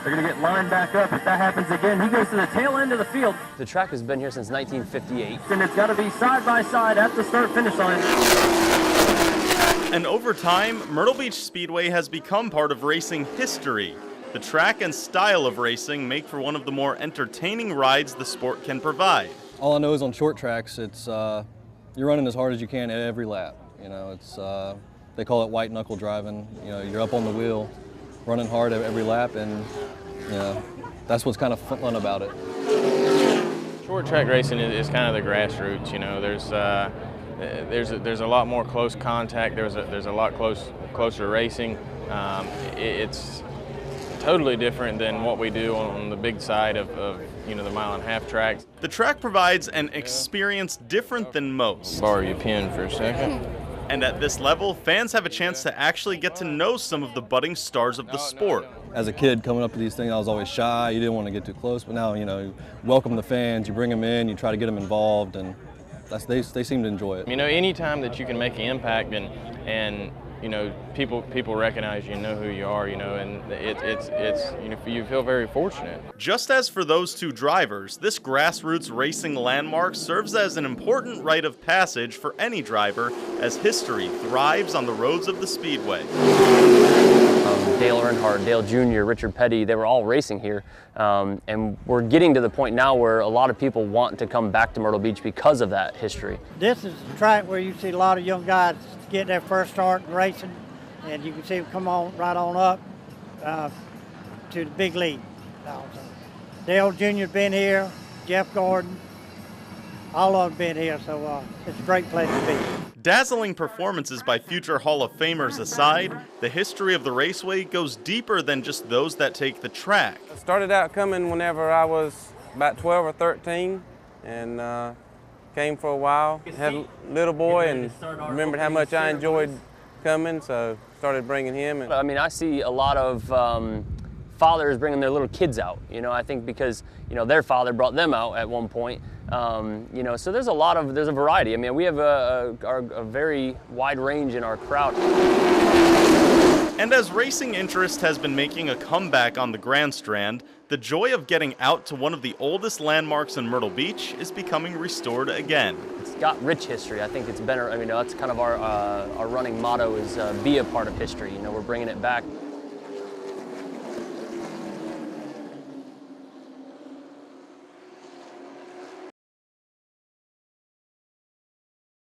They're going to get lined back up. If that happens again, he goes to the tail end of the field. The track has been here since 1958. And it's got to be side by side at the start-finish line. And over time, Myrtle Beach Speedway has become part of racing history. The track and style of racing make for one of the more entertaining rides the sport can provide. All I know is on short tracks, it's you're running as hard as you can every lap. You know, it's they call it white knuckle driving. You know, you're up on the wheel, running hard every lap, and you know, that's what's kind of fun about it. Short track racing is kind of the grassroots. You know, there's a lot more close contact. There's a lot closer racing. It's totally different than what we do on the big side of you know, the mile-and-a-half tracks. The track provides an experience different than most. Borrow your pen for a second. And at this level, fans have a chance to actually get to know some of the budding stars of the sport. As a kid coming up to these things, I was always shy. You didn't want to get too close, but now, you know, you welcome the fans, you bring them in, you try to get them involved, and they seem to enjoy it. You know, anytime that you can make an impact and you know, people recognize you, know who you are, you know, and it's you know, you feel very fortunate. Just as for those two drivers, this grassroots racing landmark serves as an important rite of passage for any driver as history thrives on the roads of the Speedway. Dale Earnhardt, Dale Jr., Richard Petty, they were all racing here. And we're getting to the point now where a lot of people want to come back to Myrtle Beach because of that history. This is the track where you see a lot of young guys get their first start in racing, and you can see them come on right on up to the big league. Dale Jr. been here, Jeff Gordon, all of them been here, so it's a great place to be. Dazzling performances by future Hall of Famers aside, the history of the raceway goes deeper than just those that take the track. I started out coming whenever I was about 12 or 13, and came for a while. Had a little boy and remembered how much I enjoyed coming, so started bringing him. I mean, I see a lot of fathers bringing their little kids out. You know, I think because, you know, their father brought them out at one point. You know, so there's a variety. I mean, we have a very wide range in our crowd. And as racing interest has been making a comeback on the Grand Strand, the joy of getting out to one of the oldest landmarks in Myrtle Beach is becoming restored again. It's got rich history. I think it's been, I mean, that's kind of our running motto is be a part of history. You know, we're bringing it back.